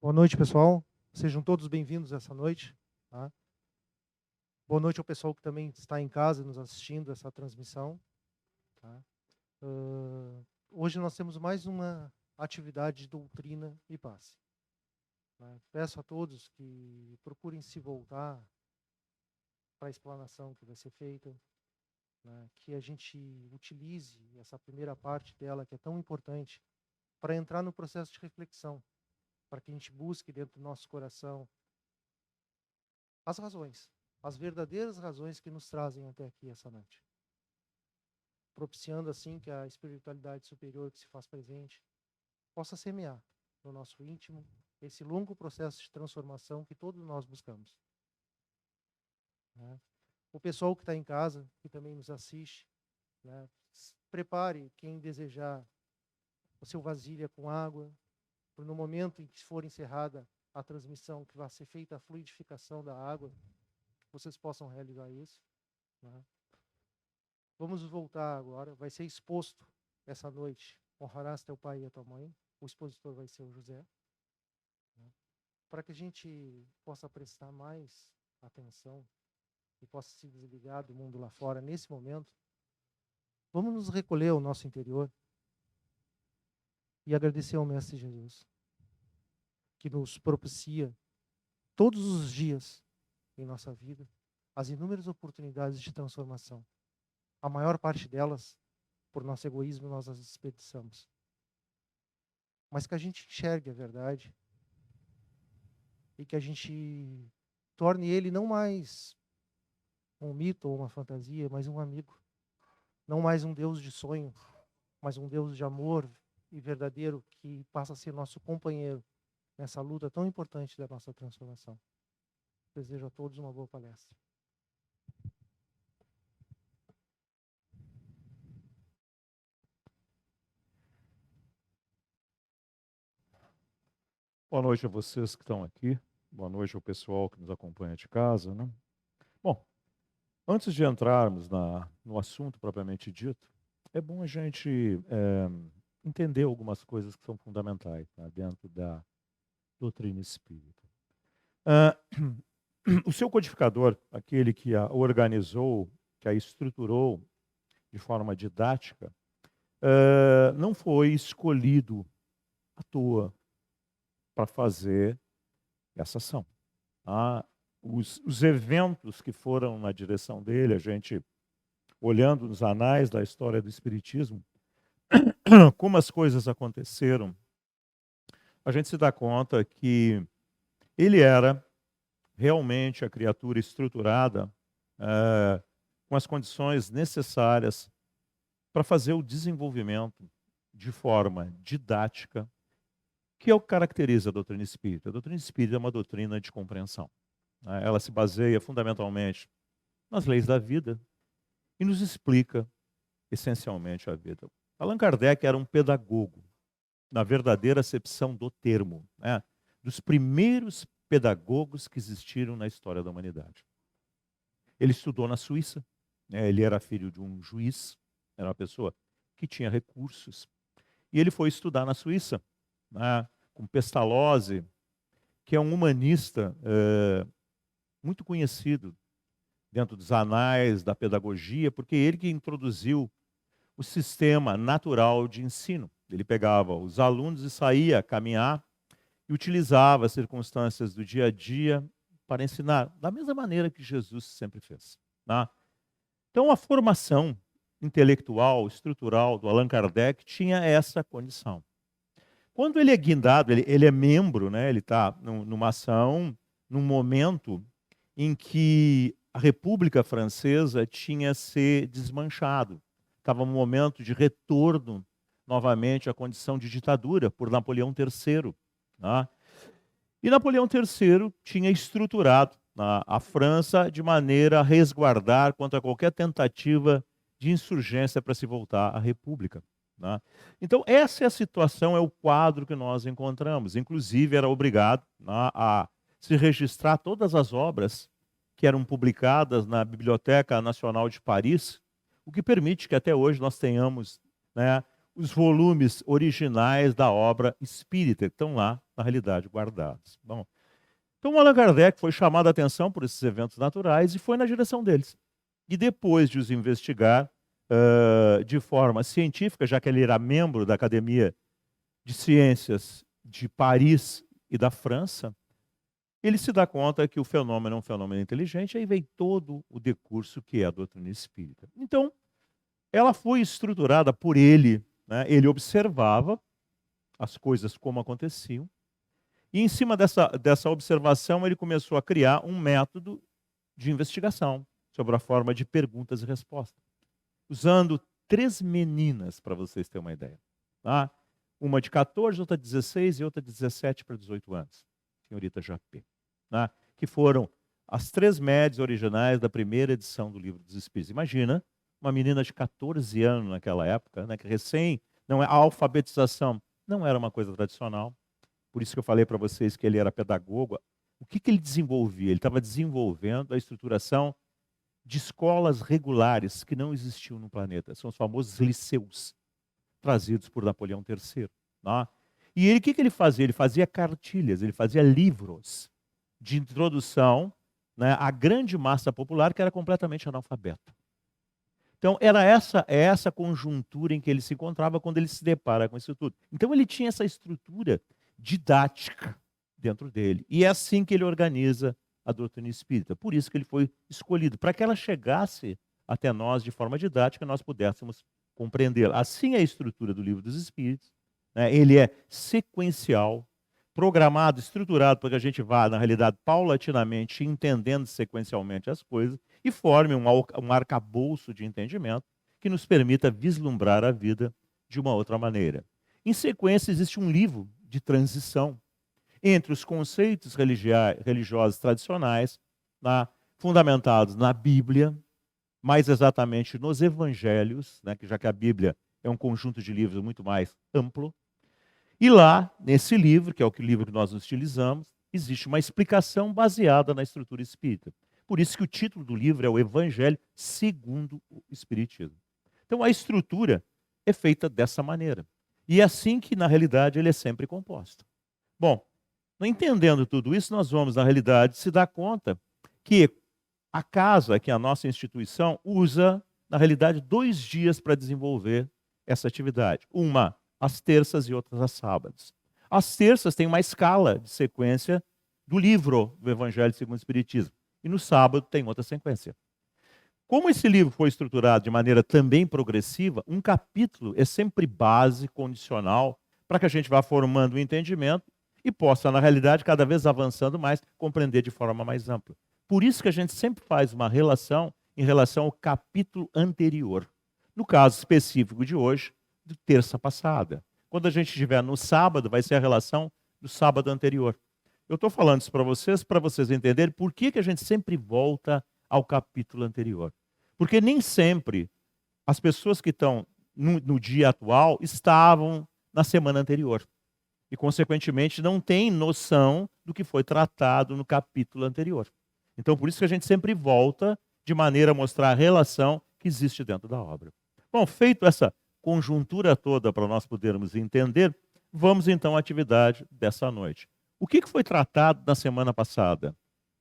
Boa noite, pessoal. Sejam todos bem-vindos essa noite. Tá? Boa noite ao pessoal que também está em casa nos assistindo essa transmissão. Tá? Hoje nós temos mais uma atividade de doutrina e paz. Tá? Peço a todos que procurem se voltar para a explanação que vai ser feita, né? Que a gente utilize essa primeira parte dela, que é tão importante, para entrar no processo de reflexão, para que a gente busque dentro do nosso coração as razões, as verdadeiras razões que nos trazem até aqui essa noite. Propiciando assim que a espiritualidade superior que se faz presente possa semear no nosso íntimo esse longo processo de transformação que todos nós buscamos. Né? O pessoal que está em casa, que também nos assiste, né? Prepare, quem desejar, o seu vasilha com água, para no momento em que for encerrada a transmissão, que vai ser feita a fluidificação da água, vocês possam realizar isso. Né? Vamos voltar agora, vai ser exposto essa noite, honrarás teu pai e a tua mãe, o expositor vai ser o José, né? Para que a gente possa prestar mais atenção e possa se desligar do mundo lá fora nesse momento. Vamos nos recolher ao nosso interior e agradecer ao Mestre Jesus, que nos propicia todos os dias em nossa vida as inúmeras oportunidades de transformação. A maior parte delas, por nosso egoísmo, nós as desperdiçamos. Mas que a gente enxergue a verdade e que a gente torne ele não mais um mito ou uma fantasia, mas um amigo. Não mais um Deus de sonho, mas um Deus de amor e verdadeiro que passa a ser nosso companheiro nessa luta tão importante da nossa transformação. Desejo a todos uma boa palestra. Boa noite a vocês que estão aqui. Boa noite ao pessoal que nos acompanha de casa, né? Bom, antes de entrarmos no assunto propriamente dito, é bom a gente entender algumas coisas que são fundamentais, tá, dentro da doutrina espírita. O seu codificador, aquele que a organizou, que a estruturou de forma didática, não foi escolhido à toa para fazer essa ação. Os eventos que foram na direção dele, a gente, olhando nos anais da história do Espiritismo, como as coisas aconteceram, a gente se dá conta que ele era realmente a criatura estruturada com as condições necessárias para fazer o desenvolvimento de forma didática, que é o que caracteriza a doutrina espírita. A doutrina espírita é uma doutrina de compreensão. Ela se baseia fundamentalmente nas leis da vida e nos explica essencialmente a vida. Allan Kardec era um pedagogo, na verdadeira acepção do termo, né? Dos primeiros pedagogos que existiram na história da humanidade. Ele estudou na Suíça, né? Ele era filho de um juiz, era uma pessoa que tinha recursos, e ele foi estudar na Suíça, né? Com Pestalozzi, que é um humanista muito conhecido dentro dos anais da pedagogia, porque ele que introduziu o sistema natural de ensino. Ele pegava os alunos e saía a caminhar e utilizava as circunstâncias do dia a dia para ensinar, da mesma maneira que Jesus sempre fez. Tá? Então, a formação intelectual, estrutural do Allan Kardec tinha essa condição. Quando ele é guindado, ele é membro, né? Ele está numa ação, num momento em que a República Francesa tinha se desmanchado. Estava um momento de retorno novamente à condição de ditadura por Napoleão III. Tá? E Napoleão III tinha estruturado a França de maneira a resguardar contra qualquer tentativa de insurgência para se voltar à República. Tá? Então, essa é a situação, é o quadro que nós encontramos. Inclusive, era obrigado a se registrar todas as obras que eram publicadas na Biblioteca Nacional de Paris, o que permite que até hoje nós tenhamos, né, os volumes originais da obra espírita, que estão lá na realidade, guardados. Bom, então Allan Kardec foi chamado a atenção por esses eventos naturais e foi na direção deles. E depois de os investigar de forma científica, já que ele era membro da Academia de Ciências de Paris e da França, ele se dá conta que o fenômeno é um fenômeno inteligente, e aí vem todo o decurso que é a doutrina espírita. Então, ela foi estruturada por ele, né? Ele observava as coisas como aconteciam, e em cima dessa observação ele começou a criar um método de investigação sobre a forma de perguntas e respostas, usando 3 meninas, para vocês terem uma ideia. Tá? Uma de 14, outra de 16 e outra de 17 para 18 anos, senhorita Japê, né? Que foram as 3 médias originais da primeira edição do Livro dos Espíritos. Imagina uma menina de 14 anos naquela época, né, que a alfabetização não era uma coisa tradicional. Por isso que eu falei para vocês que ele era pedagogo. O que ele desenvolvia? Ele estava desenvolvendo a estruturação de escolas regulares que não existiam no planeta. São os famosos liceus, trazidos por Napoleão III. Tá? E ele, o que ele fazia? Ele fazia cartilhas, ele fazia livros de introdução, né, à grande massa popular que era completamente analfabeta. Então, era essa conjuntura em que ele se encontrava quando ele se depara com isso tudo. Então, ele tinha essa estrutura didática dentro dele. E é assim que ele organiza a doutrina espírita. Por isso que ele foi escolhido, para que ela chegasse até nós de forma didática, nós pudéssemos compreendê-la. Assim é a estrutura do Livro dos Espíritos. Né? Ele é sequencial, programado, estruturado para que a gente vá, na realidade, paulatinamente, entendendo sequencialmente as coisas e forme um arcabouço de entendimento que nos permita vislumbrar a vida de uma outra maneira. Em sequência, existe um livro de transição entre os conceitos religiosos tradicionais, fundamentados na Bíblia, mais exatamente nos Evangelhos, né, já que a Bíblia é um conjunto de livros muito mais amplo. E lá, nesse livro, que é o livro que nós utilizamos, existe uma explicação baseada na estrutura espírita. Por isso que o título do livro é o Evangelho segundo o Espiritismo. Então, a estrutura é feita dessa maneira. E é assim que, na realidade, ele é sempre composto. Bom, entendendo tudo isso, nós vamos, na realidade, se dar conta que a casa, que é a nossa instituição, usa, na realidade, 2 dias para desenvolver essa atividade. Uma às terças e outras às sábados. Às terças tem uma escala de sequência do livro do Evangelho segundo o Espiritismo. E no sábado tem outra sequência. Como esse livro foi estruturado de maneira também progressiva, um capítulo é sempre base, condicional, para que a gente vá formando um entendimento e possa, na realidade, cada vez avançando mais, compreender de forma mais ampla. Por isso que a gente sempre faz uma relação em relação ao capítulo anterior. No caso específico de hoje, de terça passada. Quando a gente estiver no sábado, vai ser a relação do sábado anterior. Eu estou falando isso para vocês entenderem por que a gente sempre volta ao capítulo anterior. Porque nem sempre as pessoas que estão no dia atual estavam na semana anterior. E, consequentemente, não têm noção do que foi tratado no capítulo anterior. Então, por isso que a gente sempre volta de maneira a mostrar a relação que existe dentro da obra. Bom, feito essa conjuntura toda para nós podermos entender, vamos então à atividade dessa noite. O que foi tratado na semana passada?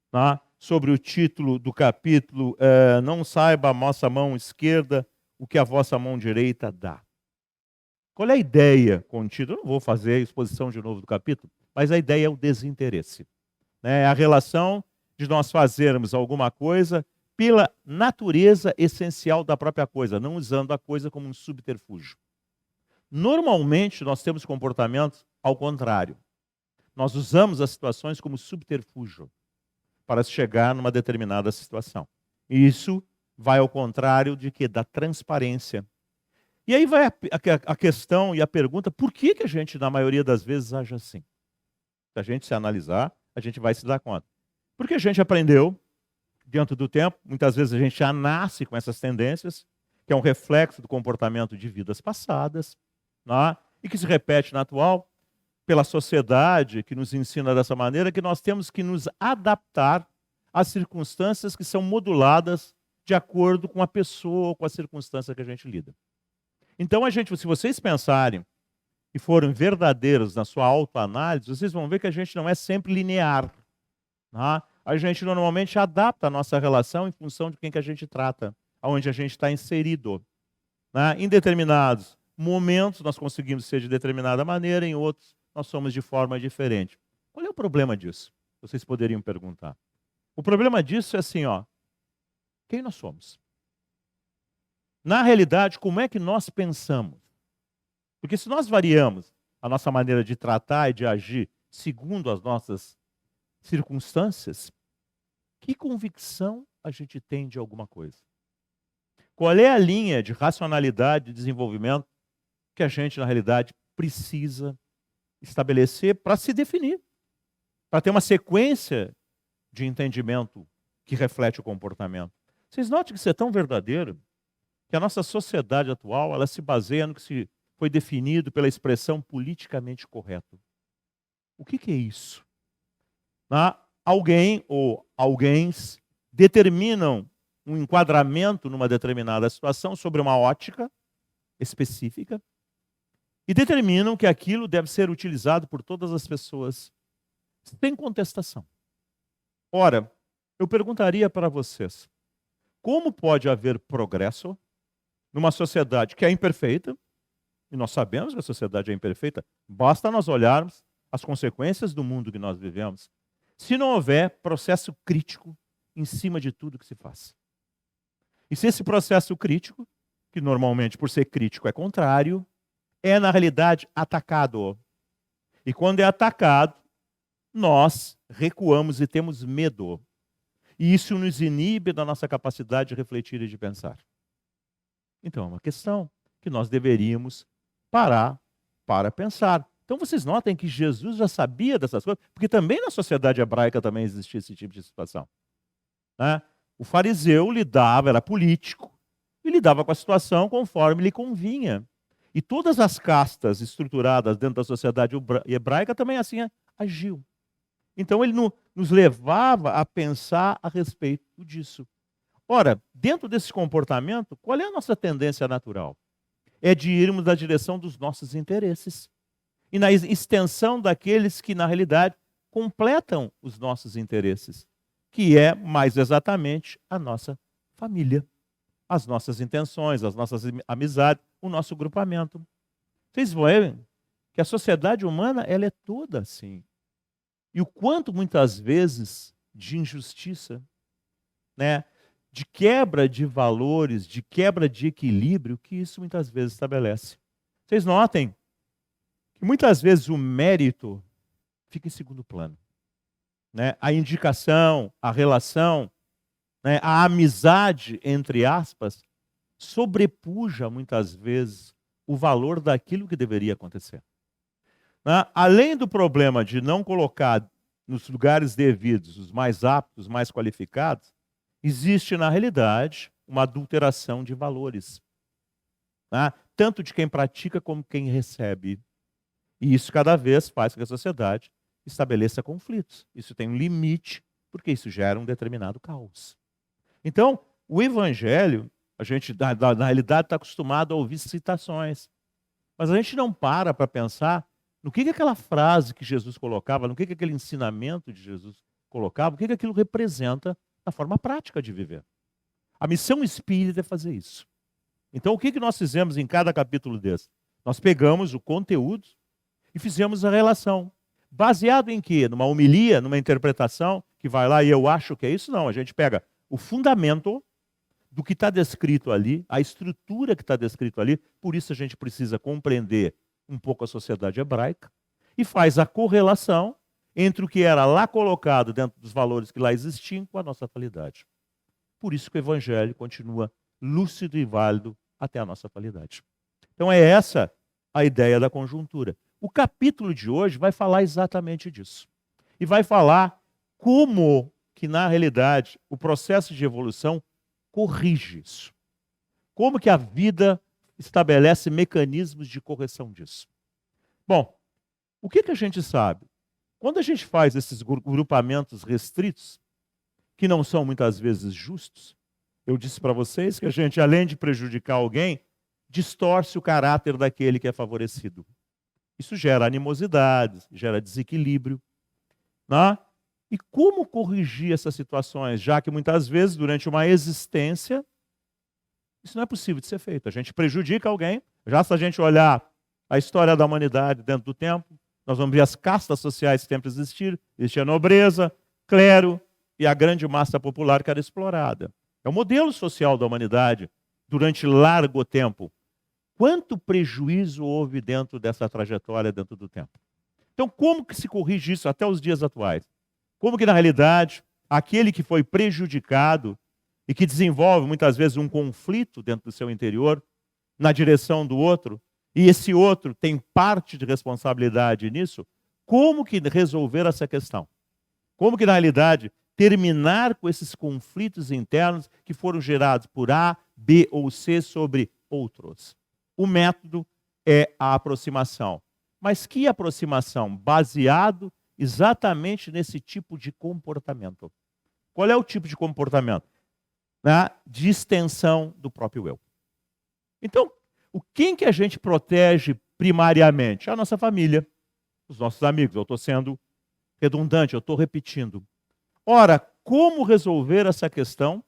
Tá? Sobre o título do capítulo, não saiba a vossa mão esquerda o que a vossa mão direita dá. Qual é a ideia contida? Eu não vou fazer a exposição de novo do capítulo, mas a ideia é o desinteresse. É a relação de nós fazermos alguma coisa pela natureza essencial da própria coisa, não usando a coisa como um subterfúgio. Normalmente, nós temos comportamentos ao contrário. Nós usamos as situações como subterfúgio para chegar numa determinada situação. E isso vai ao contrário da transparência. E aí vai a questão e a pergunta, por que a gente, na maioria das vezes, age assim? Se a gente se analisar, a gente vai se dar conta. Porque a gente aprendeu, dentro do tempo, muitas vezes a gente já nasce com essas tendências, que é um reflexo do comportamento de vidas passadas, né? E que se repete na atual, pela sociedade que nos ensina dessa maneira, que nós temos que nos adaptar às circunstâncias que são moduladas de acordo com a pessoa ou com a circunstância que a gente lida. Então, se vocês pensarem e forem verdadeiros na sua autoanálise, vocês vão ver que a gente não é sempre linear. Tá? A gente normalmente adapta a nossa relação em função de quem que a gente trata, aonde a gente está inserido. Né? Em determinados momentos nós conseguimos ser de determinada maneira, em outros nós somos de forma diferente. Qual é o problema disso? Vocês poderiam perguntar. O problema disso é assim, ó, quem nós somos? Na realidade, como é que nós pensamos? Porque se nós variamos a nossa maneira de tratar e de agir segundo as nossas circunstâncias, que convicção a gente tem de alguma coisa? Qual é a linha de racionalidade e desenvolvimento que a gente, na realidade, precisa estabelecer para se definir, para ter uma sequência de entendimento que reflete o comportamento? Vocês notam que isso é tão verdadeiro que a nossa sociedade atual ela se baseia no que foi definido pela expressão politicamente correto. O que é isso? Alguém ou alguéms determinam um enquadramento numa determinada situação sobre uma ótica específica e determinam que aquilo deve ser utilizado por todas as pessoas sem contestação. Ora, eu perguntaria para vocês, como pode haver progresso numa sociedade que é imperfeita, e nós sabemos que a sociedade é imperfeita, basta nós olharmos as consequências do mundo que nós vivemos, se não houver processo crítico em cima de tudo que se faz. E se esse processo crítico, que normalmente por ser crítico é contrário, é na realidade atacado. E quando é atacado, nós recuamos e temos medo. E isso nos inibe da nossa capacidade de refletir e de pensar. Então é uma questão que nós deveríamos parar para pensar. Então vocês notem que Jesus já sabia dessas coisas, porque também na sociedade hebraica também existia esse tipo de situação. Né? O fariseu lidava, era político, e lidava com a situação conforme lhe convinha. E todas as castas estruturadas dentro da sociedade hebraica também assim agiam. Então ele nos levava a pensar a respeito disso. Ora, dentro desse comportamento, qual é a nossa tendência natural? É de irmos na direção dos nossos interesses. E na extensão daqueles que, na realidade, completam os nossos interesses, que é, mais exatamente, a nossa família, as nossas intenções, as nossas amizades, o nosso grupamento. Vocês veem que a sociedade humana ela é toda assim. E o quanto, muitas vezes, de injustiça, né? De quebra de valores, de quebra de equilíbrio, que isso muitas vezes estabelece. Vocês notem que muitas vezes o mérito fica em segundo plano. Né? A indicação, a relação, né? A amizade, entre aspas, sobrepuja muitas vezes o valor daquilo que deveria acontecer. Né? Além do problema de não colocar nos lugares devidos os mais aptos, os mais qualificados, existe, na realidade, uma adulteração de valores. Né? Tanto de quem pratica como quem recebe. E isso cada vez faz com que a sociedade estabeleça conflitos. Isso tem um limite, porque isso gera um determinado caos. Então, o Evangelho, a gente, na realidade, está acostumado a ouvir citações. Mas a gente não para pensar no que aquela frase que Jesus colocava, no que aquele ensinamento de Jesus colocava, o que aquilo representa na forma prática de viver. A missão espírita é fazer isso. Então, o que nós fizemos em cada capítulo desse? Nós pegamos o conteúdo e fizemos a relação. Baseado em quê? Numa homilia, numa interpretação, que vai lá e eu acho que é isso? Não, a gente pega o fundamento do que está descrito ali, a estrutura que está descrito ali, por isso a gente precisa compreender um pouco a sociedade hebraica, e faz a correlação entre o que era lá colocado dentro dos valores que lá existiam com a nossa atualidade. Por isso que o Evangelho continua lúcido e válido até a nossa atualidade. Então é essa a ideia da conjuntura. O capítulo de hoje vai falar exatamente disso. E vai falar como que, na realidade, o processo de evolução corrige isso. Como que a vida estabelece mecanismos de correção disso. Bom, o que a gente sabe? Quando a gente faz esses grupamentos restritos, que não são muitas vezes justos, eu disse para vocês que a gente, além de prejudicar alguém, distorce o caráter daquele que é favorecido. Isso gera animosidades, gera desequilíbrio. Né? E como corrigir essas situações, já que muitas vezes, durante uma existência, isso não é possível de ser feito. A gente prejudica alguém. Já se a gente olhar a história da humanidade dentro do tempo, nós vamos ver as castas sociais que sempre existiram. Existia a nobreza, clero e a grande massa popular que era explorada. É o modelo social da humanidade durante largo tempo. Quanto prejuízo houve dentro dessa trajetória, dentro do tempo? Então, como que se corrige isso até os dias atuais? Como que, na realidade, aquele que foi prejudicado e que desenvolve, muitas vezes, um conflito dentro do seu interior, na direção do outro, e esse outro tem parte de responsabilidade nisso, como que resolver essa questão? Como que, na realidade, terminar com esses conflitos internos que foram gerados por A, B ou C sobre outros? O método é a aproximação. Mas que aproximação? Baseado exatamente nesse tipo de comportamento. Qual é o tipo de comportamento? De extensão do próprio eu. Então, quem que a gente protege primariamente? A nossa família, os nossos amigos. Eu estou sendo redundante, eu estou repetindo. Ora, como resolver essa questão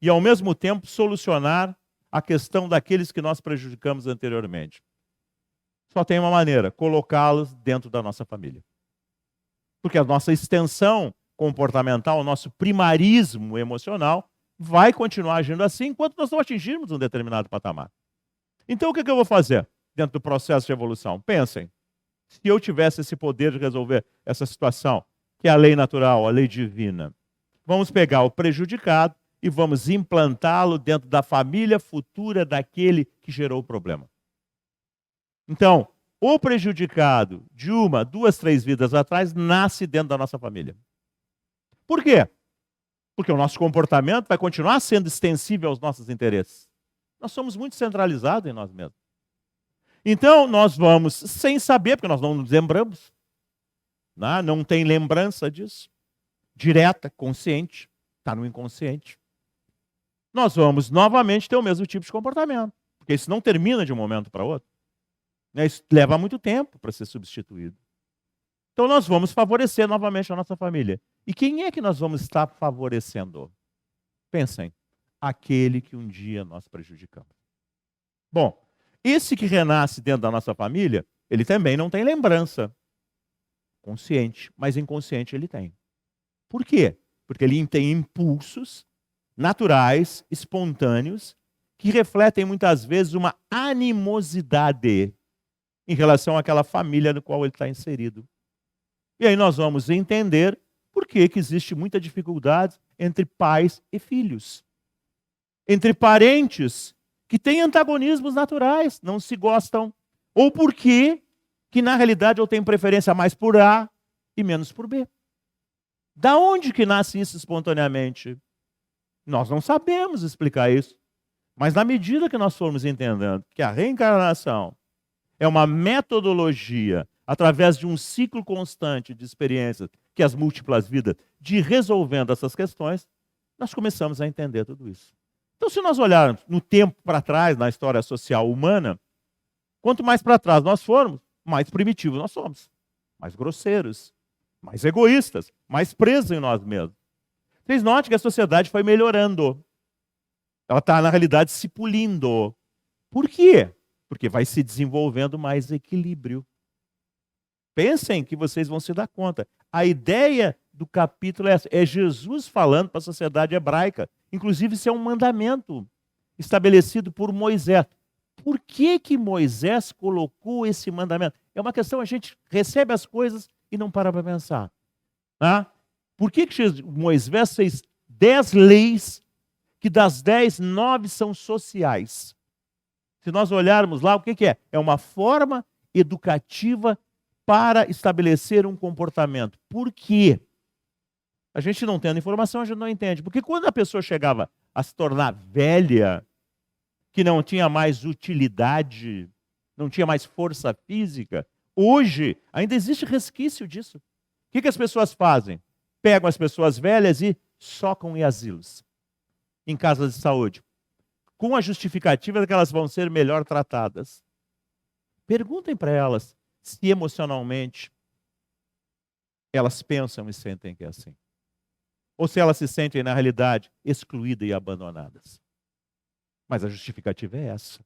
e, ao mesmo tempo, solucionar a questão daqueles que nós prejudicamos anteriormente? Só tem uma maneira: colocá-los dentro da nossa família. Porque a nossa extensão comportamental, o nosso primarismo emocional, vai continuar agindo assim enquanto nós não atingirmos um determinado patamar. Então, o que eu vou fazer dentro do processo de evolução? Pensem, se eu tivesse esse poder de resolver essa situação, que é a lei natural, a lei divina, vamos pegar o prejudicado e vamos implantá-lo dentro da família futura daquele que gerou o problema. Então, o prejudicado de 1, 2, 3 vidas atrás nasce dentro da nossa família. Por quê? Porque o nosso comportamento vai continuar sendo extensível aos nossos interesses. Nós somos muito centralizados em nós mesmos. Então, nós vamos, sem saber, porque nós não nos lembramos, não tem lembrança disso, direta, consciente, está no inconsciente. Nós vamos novamente ter o mesmo tipo de comportamento, porque isso não termina de um momento para outro. Isso leva muito tempo para ser substituído. Então nós vamos favorecer novamente a nossa família. E quem é que nós vamos estar favorecendo? Pensem, aquele que um dia nós prejudicamos. Bom, esse que renasce dentro da nossa família, ele também não tem lembrança consciente, mas inconsciente ele tem. Por quê? Porque ele tem impulsos naturais, espontâneos, que refletem muitas vezes uma animosidade em relação àquela família no qual ele está inserido. E aí nós vamos entender por que existe muita dificuldade entre pais e filhos. Entre parentes que têm antagonismos naturais, não se gostam. Ou por que na realidade eu tenho preferência mais por A e menos por B. Da onde que nasce isso espontaneamente? Nós não sabemos explicar isso. Mas na medida que nós formos entendendo que a reencarnação é uma metodologia, através de um ciclo constante de experiências, que as múltiplas vidas, de resolvendo essas questões, nós começamos a entender tudo isso. Então, se nós olharmos no tempo para trás, na história social humana, quanto mais para trás nós formos, mais primitivos nós somos. Mais grosseiros, mais egoístas, mais presos em nós mesmos. Vocês notem que a sociedade foi melhorando. Ela está, na realidade, se polindo. Por quê? Porque vai se desenvolvendo mais equilíbrio. Pensem que vocês vão se dar conta. A ideia do capítulo é essa. É Jesus falando para a sociedade hebraica. Inclusive, isso é um mandamento estabelecido por Moisés. Por que Moisés colocou esse mandamento? É uma questão, a gente recebe as coisas e não para pensar. Por que Moisés fez 10 leis, que das 10, 9 são sociais? Se nós olharmos lá, o que é? É uma forma educativa para estabelecer um comportamento. Por quê? A gente não tendo informação, a gente não entende. Porque quando a pessoa chegava a se tornar velha, que não tinha mais utilidade, não tinha mais força física, hoje ainda existe resquício disso. O que as pessoas fazem? Pegam as pessoas velhas e socam em asilos, em casas de saúde, com a justificativa de que elas vão ser melhor tratadas. Perguntem para elas, se emocionalmente elas pensam e sentem que é assim. Ou se elas se sentem, na realidade, excluídas e abandonadas. Mas a justificativa é essa.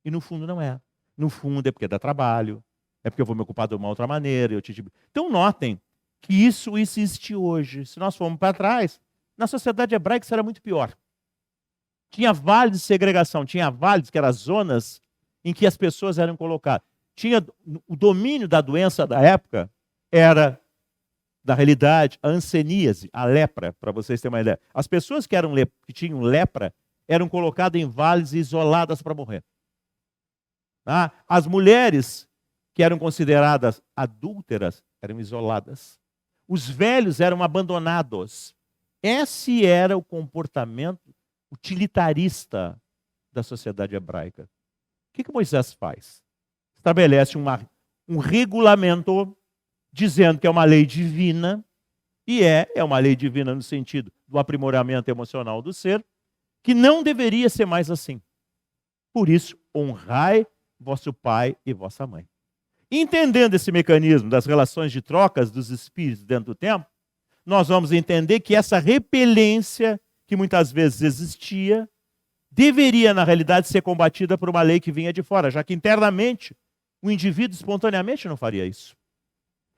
E no fundo não é. No fundo é porque dá trabalho, é porque eu vou me ocupar de uma outra maneira. Então notem que isso existe hoje. Se nós formos para trás, na sociedade hebraica isso era muito pior. Tinha vales de segregação, tinha vales que eram zonas em que as pessoas eram colocadas. Tinha o domínio da doença da época, era, na realidade, a hanseníase, a lepra, para vocês terem uma ideia. As pessoas que tinham lepra eram colocadas em vales isoladas para morrer. Tá? As mulheres que eram consideradas adúlteras eram isoladas. Os velhos eram abandonados. Esse era o comportamento utilitarista da sociedade hebraica. O que Moisés faz? Estabelece um regulamento dizendo que é uma lei divina, e é uma lei divina no sentido do aprimoramento emocional do ser, que não deveria ser mais assim. Por isso, honrai vosso pai e vossa mãe. Entendendo esse mecanismo das relações de trocas dos espíritos dentro do tempo, nós vamos entender que essa repelência que muitas vezes existia, deveria, na realidade, ser combatida por uma lei que vinha de fora, já que internamente o indivíduo espontaneamente não faria isso.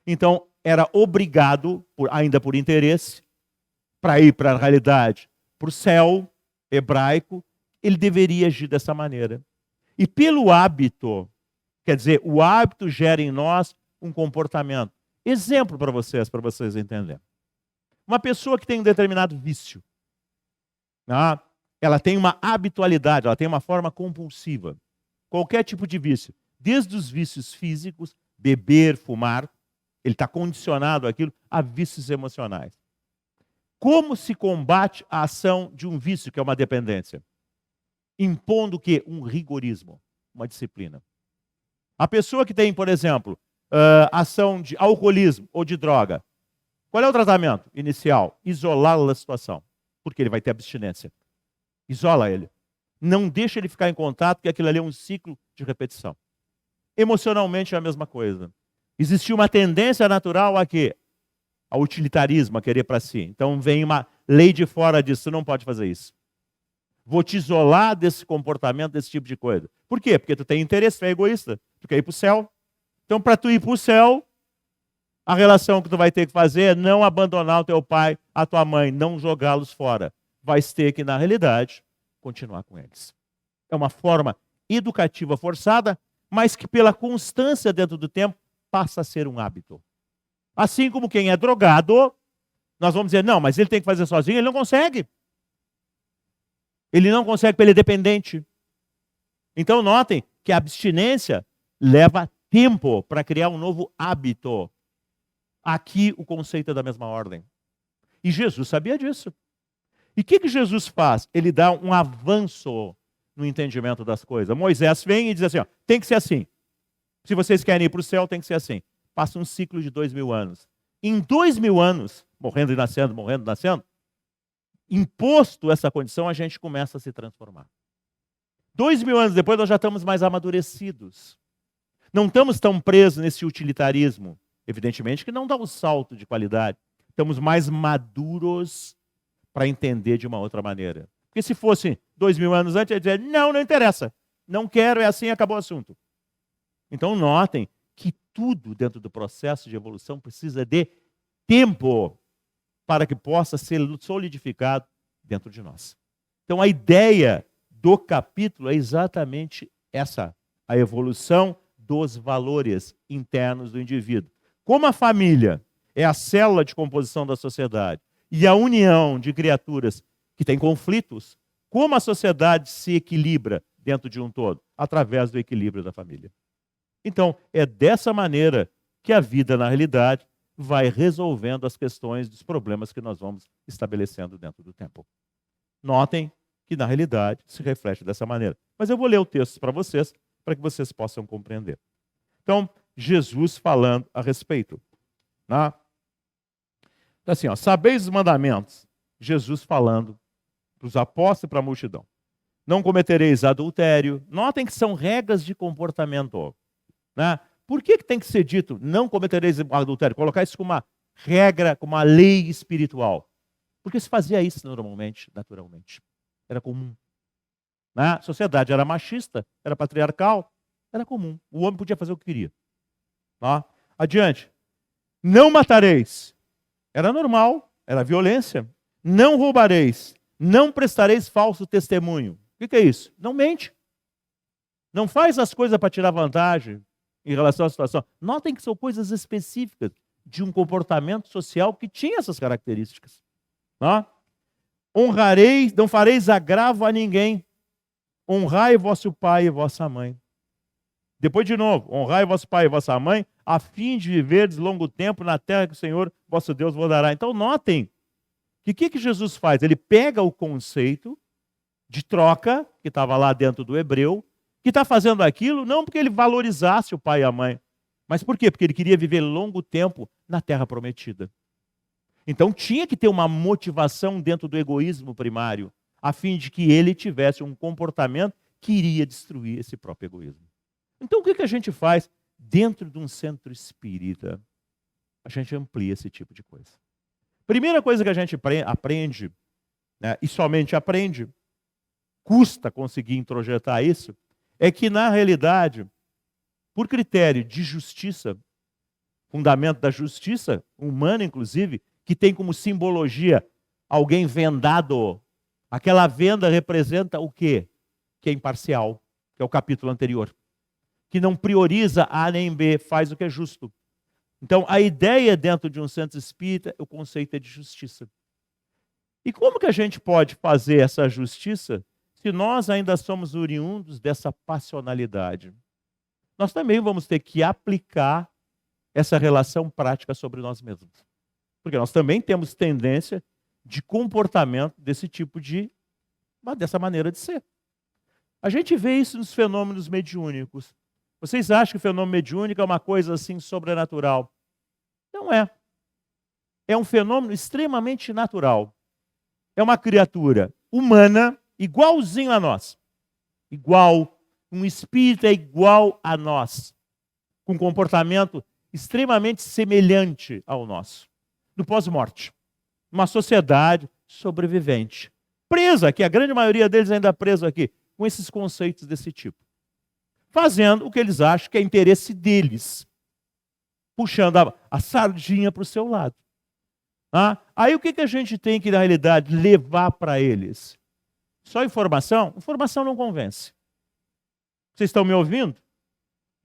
Então, era obrigado, ainda por interesse, para ir para a realidade, para o céu hebraico, ele deveria agir dessa maneira. E pelo hábito, quer dizer, o hábito gera em nós um comportamento. Exemplo para vocês entenderem. Uma pessoa que tem um determinado vício, ela tem uma habitualidade, ela tem uma forma compulsiva. Qualquer tipo de vício, desde os vícios físicos, beber, fumar, ele está condicionado àquilo, a vícios emocionais. Como se combate a ação de um vício, que é uma dependência? Impondo o quê? Um rigorismo, uma disciplina. A pessoa que tem, por exemplo, ação de alcoolismo ou de droga, qual é o tratamento inicial? Isolá-lo da situação, porque ele vai ter abstinência. Isola ele. Não deixa ele ficar em contato, porque aquilo ali é um ciclo de repetição. Emocionalmente é a mesma coisa. Existia uma tendência natural a quê? Ao utilitarismo, a querer para si. Então vem uma lei de fora disso, você não pode fazer isso. Vou te isolar desse comportamento, desse tipo de coisa. Por quê? Porque tu tem interesse, tu é egoísta. Tu quer ir para o céu. Então, para tu ir para o céu, a relação que tu vai ter que fazer é não abandonar o teu pai, a tua mãe, não jogá-los fora. Vais ter que, na realidade, continuar com eles. É uma forma educativa forçada, mas que pela constância dentro do tempo passa a ser um hábito. Assim como quem é drogado, nós vamos dizer, não, mas ele tem que fazer sozinho, ele não consegue. Ele não consegue porque ele é dependente. Então notem que a abstinência leva tempo para criar um novo hábito. Aqui o conceito é da mesma ordem. E Jesus sabia disso. E o que Jesus faz? Ele dá um avanço no entendimento das coisas. Moisés vem e diz assim, ó, tem que ser assim. Se vocês querem ir para o céu, tem que ser assim. Passa um ciclo de 2000 anos. Em 2000 anos, morrendo e nascendo, imposto essa condição, a gente começa a se transformar. 2000 anos depois, nós já estamos mais amadurecidos. Não estamos tão presos nesse utilitarismo. Evidentemente que não dá um salto de qualidade. Estamos mais maduros para entender de uma outra maneira. Porque se fosse 2000 anos antes, ia dizer, não interessa. Não quero, é assim, acabou o assunto. Então notem que tudo dentro do processo de evolução precisa de tempo para que possa ser solidificado dentro de nós. Então a ideia do capítulo é exatamente essa, a evolução dos valores internos do indivíduo. Como a família é a célula de composição da sociedade e a união de criaturas que têm conflitos, como a sociedade se equilibra dentro de um todo? Através do equilíbrio da família. Então, é dessa maneira que a vida, na realidade, vai resolvendo as questões dos problemas que nós vamos estabelecendo dentro do tempo. Notem que, na realidade, se reflete dessa maneira. Mas eu vou ler o texto para que vocês possam compreender. Então, Jesus falando a respeito. Né? Então, assim, ó, sabeis os mandamentos. Jesus falando para os apóstolos e para a multidão. Não cometereis adultério. Notem que são regras de comportamento. Né? Por que tem que ser dito, não cometereis adultério? Colocar isso como uma regra, como uma lei espiritual. Porque se fazia isso normalmente, naturalmente. Era comum. A sociedade era machista, era patriarcal, era comum. O homem podia fazer o que queria. Tá? Adiante. Não matareis. Era normal, era violência. Não roubareis. Não prestareis falso testemunho. O que é isso? Não mente. Não faz as coisas para tirar vantagem em relação à situação. Notem que são coisas específicas de um comportamento social que tinha essas características. Tá? Honrareis, não fareis agravo a ninguém. Honrai vosso pai e vossa mãe. Depois de novo, honrai vosso pai e vossa mãe, a fim de viverdes longo tempo na terra que o Senhor, vosso Deus, vos dará. Então notem que o que Jesus faz? Ele pega o conceito de troca, que estava lá dentro do hebreu, que está fazendo aquilo não porque ele valorizasse o pai e a mãe, mas por quê? Porque ele queria viver longo tempo na terra prometida. Então tinha que ter uma motivação dentro do egoísmo primário, a fim de que ele tivesse um comportamento que iria destruir esse próprio egoísmo. Então o que a gente faz dentro de um centro espírita? A gente amplia esse tipo de coisa. Primeira coisa que a gente aprende, né, e somente aprende, custa conseguir introjetar isso, é que na realidade, por critério de justiça, fundamento da justiça humana inclusive, que tem como simbologia alguém vendado, aquela venda representa o quê? Que é imparcial, que é o capítulo anterior. Que não prioriza A nem B, faz o que é justo. Então, a ideia dentro de um centro espírita, o conceito é de justiça. E como que a gente pode fazer essa justiça se nós ainda somos oriundos dessa passionalidade? Nós também vamos ter que aplicar essa relação prática sobre nós mesmos. Porque nós também temos tendência de comportamento desse tipo dessa maneira de ser. A gente vê isso nos fenômenos mediúnicos. Vocês acham que o fenômeno mediúnico é uma coisa assim sobrenatural? Não é. É um fenômeno extremamente natural. É uma criatura humana, igualzinho a nós. Igual. Um espírito é igual a nós. Com um comportamento extremamente semelhante ao nosso. Do pós-morte. Uma sociedade sobrevivente. Presa aqui, a grande maioria deles ainda preso aqui, com esses conceitos desse tipo. Fazendo o que eles acham que é interesse deles. Puxando a sardinha para o seu lado. Aí o que a gente tem que, na realidade, levar para eles? Só informação? Informação não convence. Vocês estão me ouvindo?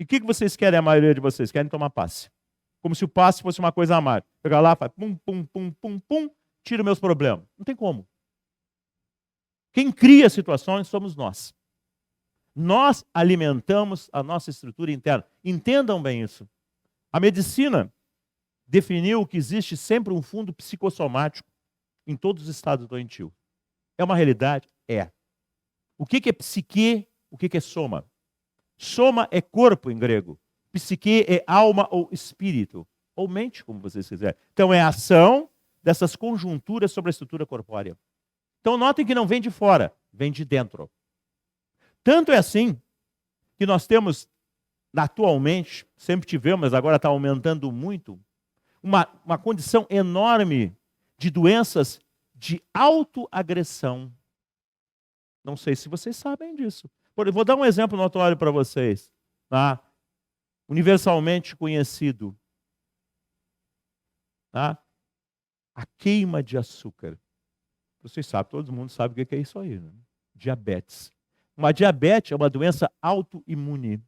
E o que vocês querem, a maioria de vocês? Querem tomar passe. Como se o passe fosse uma coisa amarga. Pegar lá, faz pum, pum, pum, pum, pum, tira meus problemas. Não tem como. Quem cria situações somos nós. Nós alimentamos a nossa estrutura interna. Entendam bem isso. A medicina definiu que existe sempre um fundo psicossomático em todos os estados doentios. É uma realidade? É. O que é psique? O que é soma? Soma é corpo em grego. Psique é alma ou espírito. Ou mente, como vocês quiserem. Então é a ação dessas conjunturas sobre a estrutura corpórea. Então notem que não vem de fora, vem de dentro. Tanto é assim que nós temos, atualmente, sempre tivemos, mas agora está aumentando muito, uma condição enorme de doenças de autoagressão. Não sei se vocês sabem disso. Vou dar um exemplo notório para vocês. Tá? Universalmente conhecido. Tá? A queima de açúcar. Vocês sabem, todo mundo sabe o que é isso aí. Né? Diabetes. Uma diabetes é uma doença autoimune.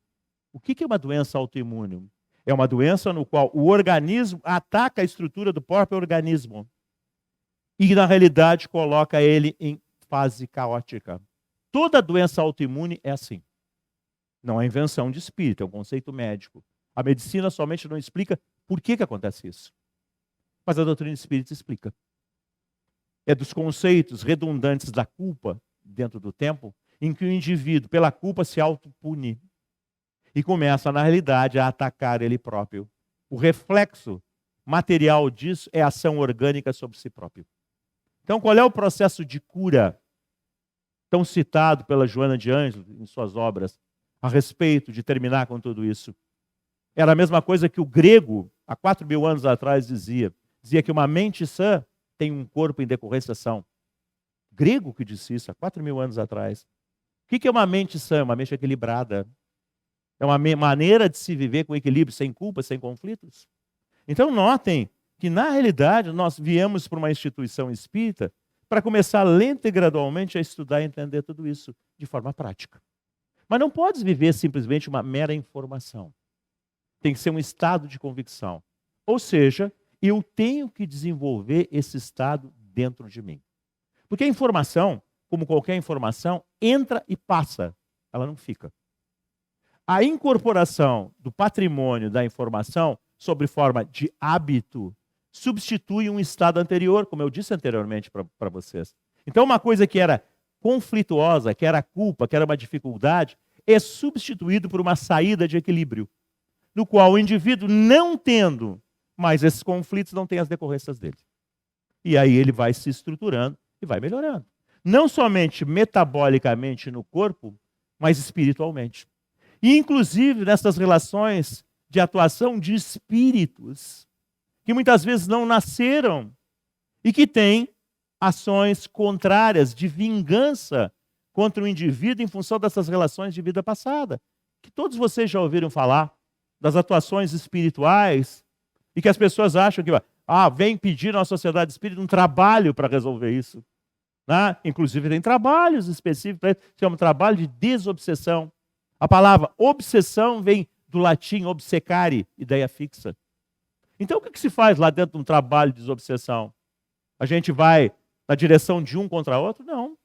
O que é uma doença autoimune? É uma doença no qual o organismo ataca a estrutura do próprio organismo. E, na realidade, coloca ele em fase caótica. Toda doença autoimune é assim. Não é invenção de espírito, é um conceito médico. A medicina somente não explica por que acontece isso. Mas a doutrina espírita explica. É dos conceitos redundantes da culpa dentro do tempo, em que o indivíduo, pela culpa, se autopune. E começa, na realidade, a atacar ele próprio. O reflexo material disso é a ação orgânica sobre si próprio. Então, qual é o processo de cura tão citado pela Joana de Ângeles em suas obras a respeito de terminar com tudo isso? era a mesma coisa que o grego, há 4.000 anos atrás, dizia. Dizia que uma mente sã tem um corpo em decorrência são. Grego que disse isso há 4.000 anos atrás. O que é uma mente sã? Uma mente equilibrada. É uma maneira de se viver com equilíbrio, sem culpa, sem conflitos. Então notem que, na realidade, nós viemos para uma instituição espírita para começar lenta e gradualmente a estudar e entender tudo isso de forma prática. Mas não pode viver simplesmente uma mera informação. Tem que ser um estado de convicção. Ou seja, eu tenho que desenvolver esse estado dentro de mim. Porque a informação, como qualquer informação, entra e passa, ela não fica. A incorporação do patrimônio da informação, sob forma de hábito, substitui um estado anterior, como eu disse anteriormente para vocês. Então, uma coisa que era conflituosa, que era culpa, que era uma dificuldade, é substituído por uma saída de equilíbrio, no qual o indivíduo, não tendo mais esses conflitos, não tem as decorrências dele. E aí ele vai se estruturando e vai melhorando. Não somente metabolicamente no corpo, mas espiritualmente. E inclusive nessas relações de atuação de espíritos, que muitas vezes não nasceram e que têm ações contrárias de vingança contra o indivíduo em função dessas relações de vida passada. Que todos vocês já ouviram falar das atuações espirituais e que as pessoas acham que vem pedir na sociedade espírita um trabalho para resolver isso. Né? Inclusive tem trabalhos específicos para isso, que chama trabalho de desobsessão. A palavra obsessão vem do latim obsecare, ideia fixa. Então o que se faz lá dentro de um trabalho de desobsessão? A gente vai na direção de um contra outro? Não.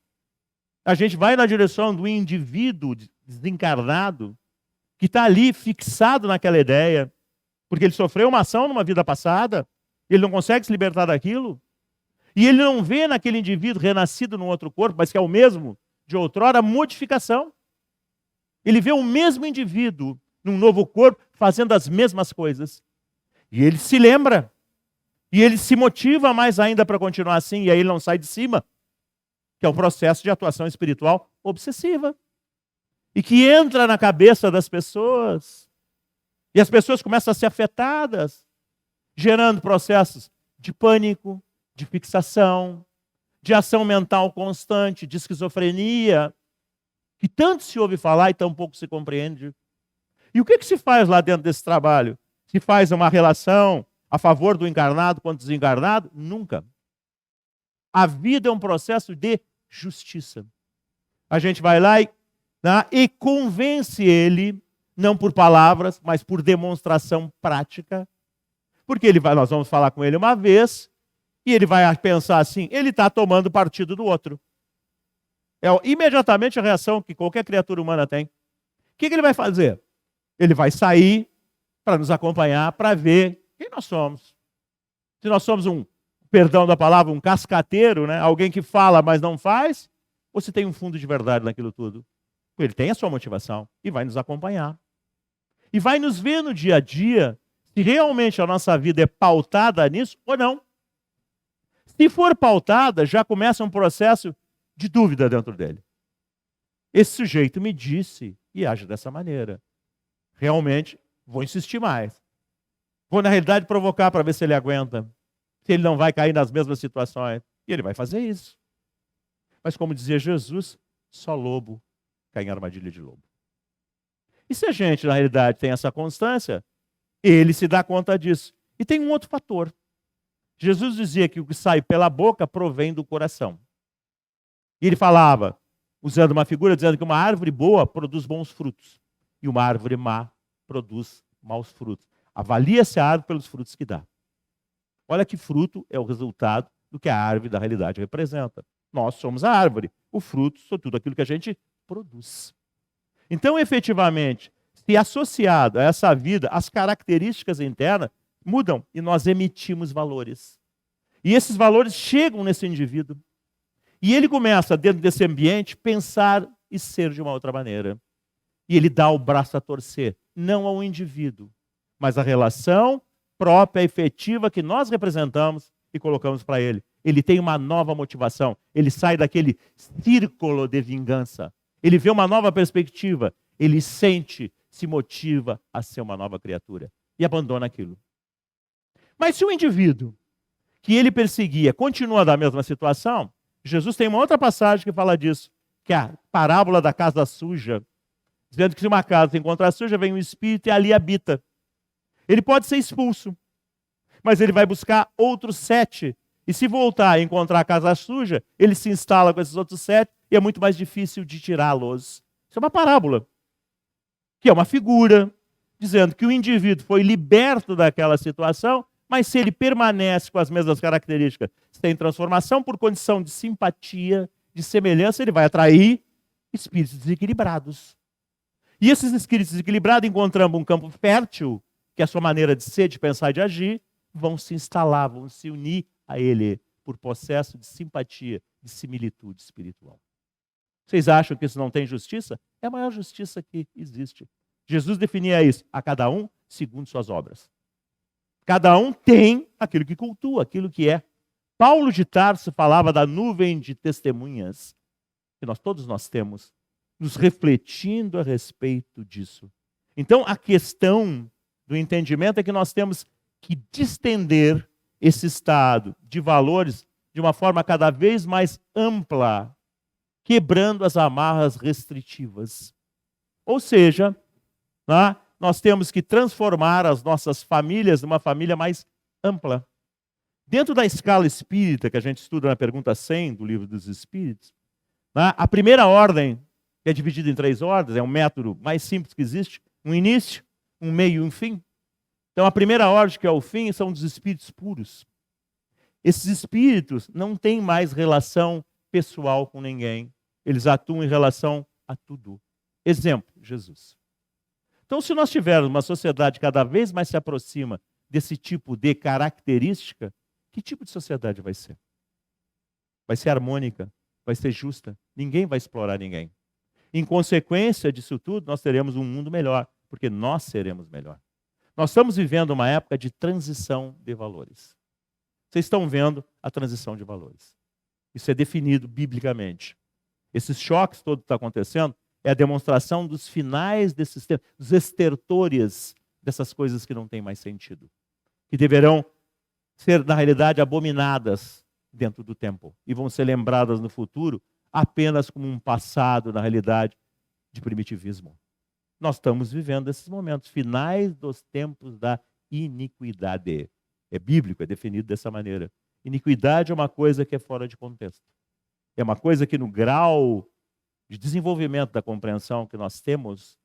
A gente vai na direção do indivíduo desencarnado que está ali fixado naquela ideia, porque ele sofreu uma ação numa vida passada, ele não consegue se libertar daquilo, e ele não vê naquele indivíduo renascido num outro corpo, mas que é o mesmo de outrora, a modificação. Ele vê o mesmo indivíduo num novo corpo fazendo as mesmas coisas. E ele se lembra. E ele se motiva mais ainda para continuar assim, e aí ele não sai de cima, que é o processo de atuação espiritual obsessiva. E que entra na cabeça das pessoas. E as pessoas começam a ser afetadas, gerando processos de pânico, de fixação, de ação mental constante, de esquizofrenia, que tanto se ouve falar e tão pouco se compreende. E o que se faz lá dentro desse trabalho? Se faz uma relação a favor do encarnado contra o desencarnado? Nunca. A vida é um processo de justiça. A gente vai lá e convence ele, não por palavras, mas por demonstração prática. Porque nós vamos falar com ele uma vez, e ele vai pensar assim, ele está tomando partido do outro. É imediatamente a reação que qualquer criatura humana tem. O que ele vai fazer? Ele vai sair para nos acompanhar, para ver quem nós somos. Se nós somos perdão da palavra, um cascateiro, né? Alguém que fala, mas não faz, ou se tem um fundo de verdade naquilo tudo. Ele tem a sua motivação e vai nos acompanhar. E vai nos ver no dia a dia se realmente a nossa vida é pautada nisso ou não. Se for pautada, já começa um processo de dúvida dentro dele. Esse sujeito me disse e age dessa maneira. Realmente, vou insistir mais. Vou, na realidade, provocar para ver se ele aguenta. Se ele não vai cair nas mesmas situações. E ele vai fazer isso. Mas como dizia Jesus, só lobo cai em armadilha de lobo. E se a gente, na realidade, tem essa constância, ele se dá conta disso. E tem um outro fator. Jesus dizia que o que sai pela boca provém do coração. E ele falava, usando uma figura, dizendo que uma árvore boa produz bons frutos. E uma árvore má produz maus frutos. Avalia-se a árvore pelos frutos que dá. Olha que fruto é o resultado do que a árvore da realidade representa. Nós somos a árvore. O fruto é tudo aquilo que a gente produz. Então, efetivamente, se associado a essa vida, as características internas mudam e nós emitimos valores. E esses valores chegam nesse indivíduo. E ele começa, dentro desse ambiente, pensar e ser de uma outra maneira. E ele dá o braço a torcer, não ao indivíduo, mas à relação própria, efetiva, que nós representamos e colocamos para ele. Ele tem uma nova motivação. Ele sai daquele círculo de vingança. Ele vê uma nova perspectiva. Ele sente se motiva a ser uma nova criatura e abandona aquilo. Mas se o indivíduo que ele perseguia continua da mesma situação, Jesus tem uma outra passagem que fala disso, que é a parábola da casa suja, dizendo que se uma casa se encontrar suja, vem um espírito e ali habita. Ele pode ser expulso, mas ele vai buscar outros 7. E se voltar a encontrar a casa suja, ele se instala com esses outros 7 e é muito mais difícil de tirá-los. Isso é uma parábola, que é uma figura, dizendo que o indivíduo foi liberto daquela situação, mas se ele permanece com as mesmas características, sem transformação, por condição de simpatia, de semelhança, ele vai atrair espíritos desequilibrados. E esses espíritos desequilibrados, encontrando um campo fértil, que é a sua maneira de ser, de pensar e de agir, vão se instalar, vão se unir a ele por processo de simpatia, de similitude espiritual. Vocês acham que isso não tem justiça? É a maior justiça que existe. Jesus definia isso, a cada um segundo suas obras. Cada um tem aquilo que cultua, aquilo que é. Paulo de Tarso falava da nuvem de testemunhas, que todos nós temos, nos refletindo a respeito disso. Então, a questão do entendimento é que nós temos que distender esse estado de valores de uma forma cada vez mais ampla, quebrando as amarras restritivas. Ou seja, nós temos que transformar as nossas famílias numa família mais ampla. Dentro da escala espírita, que a gente estuda na pergunta 100 do Livro dos Espíritos, a primeira ordem, que é dividida em 3 ordens, é um método mais simples que existe, um início, um meio e um fim. Então, a primeira ordem, que é o fim, são dos espíritos puros. Esses espíritos não têm mais relação pessoal com ninguém. Eles atuam em relação a tudo. Exemplo, Jesus. Então, se nós tivermos uma sociedade que cada vez mais se aproxima desse tipo de característica, que tipo de sociedade vai ser? Vai ser harmônica, vai ser justa, ninguém vai explorar ninguém. Em consequência disso tudo, nós teremos um mundo melhor, porque nós seremos melhor. Nós estamos vivendo uma época de transição de valores. Vocês estão vendo a transição de valores. Isso é definido biblicamente. Esses choques todos que estão acontecendo é a demonstração dos finais desses tempos, dos estertores dessas coisas que não têm mais sentido, que deverão ser, na realidade, abominadas dentro do tempo e vão ser lembradas no futuro apenas como um passado, na realidade, de primitivismo. Nós estamos vivendo esses momentos finais dos tempos da iniquidade. É bíblico, é definido dessa maneira. Iniquidade é uma coisa que é fora de contexto. É uma coisa que no grau de desenvolvimento da compreensão que nós temos,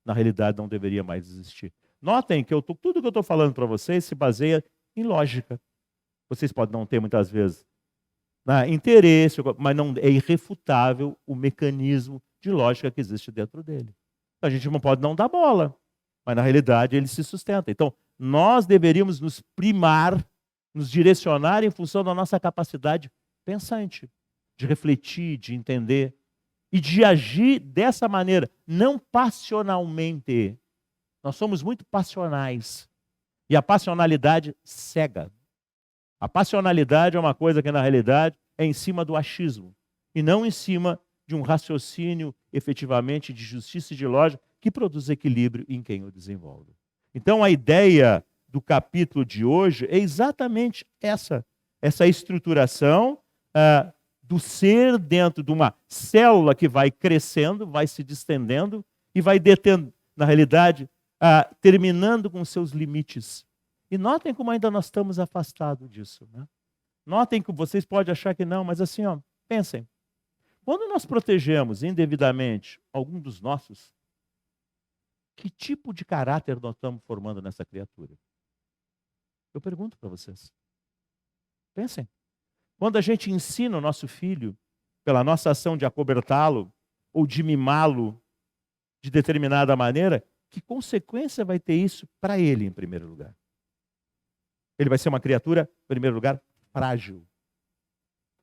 na realidade não deveria mais existir. Notem que tudo que eu estou falando para vocês se baseia em lógica. Vocês podem não ter muitas vezes interesse, mas não é irrefutável o mecanismo de lógica que existe dentro dele. A gente não pode não dar bola, mas na realidade ele se sustenta. Então, nós deveríamos nos primar, nos direcionar em função da nossa capacidade pensante, de refletir, de entender e de agir dessa maneira, não passionalmente. Nós somos muito passionais e a passionalidade cega. A passionalidade é uma coisa que na realidade é em cima do achismo e não em cima de um raciocínio efetivamente de justiça e de lógica que produz equilíbrio em quem o desenvolve. Então a ideia do capítulo de hoje é exatamente essa estruturação do ser dentro de uma célula que vai crescendo, vai se distendendo e vai detendo, na realidade, terminando com seus limites. E notem como ainda nós estamos afastados disso. Né? Notem que vocês podem achar que não, mas assim, pensem. Quando nós protegemos indevidamente algum dos nossos, que tipo de caráter nós estamos formando nessa criatura? Eu pergunto para vocês. Pensem. Quando a gente ensina o nosso filho, pela nossa ação de acobertá-lo ou de mimá-lo de determinada maneira, que consequência vai ter isso para ele, em primeiro lugar? Ele vai ser uma criatura, em primeiro lugar, frágil.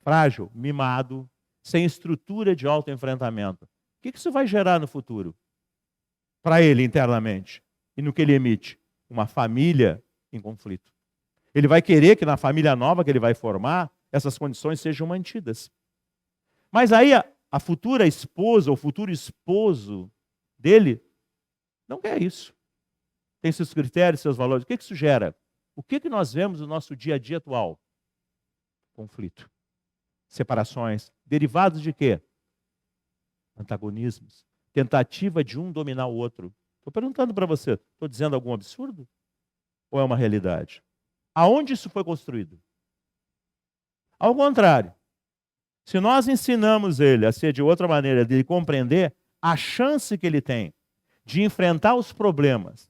Frágil, mimado, sem estrutura de autoenfrentamento. O que isso vai gerar no futuro? Para ele internamente. E no que ele emite? Uma família em conflito. Ele vai querer que na família nova que ele vai formar, essas condições sejam mantidas. Mas aí a futura esposa, o futuro esposo dele, Não quer isso. Tem seus critérios, seus valores. O que isso gera? O que nós vemos no nosso dia a dia atual? Conflito. Separações. Derivados de quê? Antagonismos. Tentativa de um dominar o outro. Estou perguntando para você, estou dizendo algum absurdo? Ou é uma realidade? Aonde isso foi construído? Ao contrário, se nós ensinamos ele a ser de outra maneira, de compreender, a chance que ele tem de enfrentar os problemas,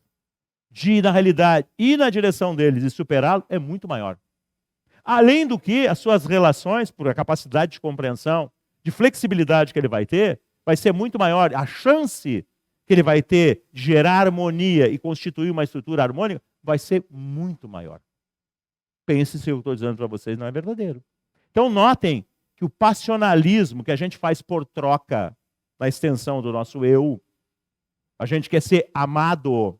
de, na realidade, ir na direção deles e superá-los, é muito maior. Além do que, as suas relações, por a capacidade de compreensão, de flexibilidade que ele vai ter, vai ser muito maior. A chance que ele vai ter de gerar harmonia e constituir uma estrutura harmônica vai ser muito maior. Pense se eu estou dizendo para vocês não é verdadeiro. Então notem que o passionalismo que a gente faz por troca na extensão do nosso eu, a gente quer ser amado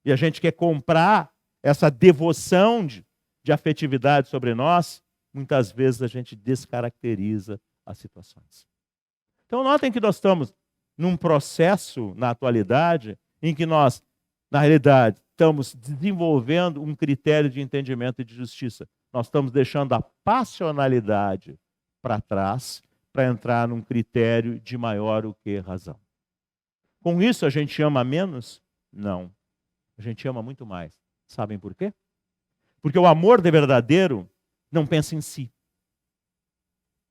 e a gente quer comprar essa devoção de afetividade sobre nós, muitas vezes a gente descaracteriza as situações. Então notem que nós estamos num processo na atualidade em que nós, na realidade, estamos desenvolvendo um critério de entendimento e de justiça. Nós estamos deixando a passionalidade para trás para entrar num critério de maior o que razão. Com isso a gente ama menos? Não. A gente ama muito mais. Sabem por quê? Porque o amor de verdadeiro não pensa em si.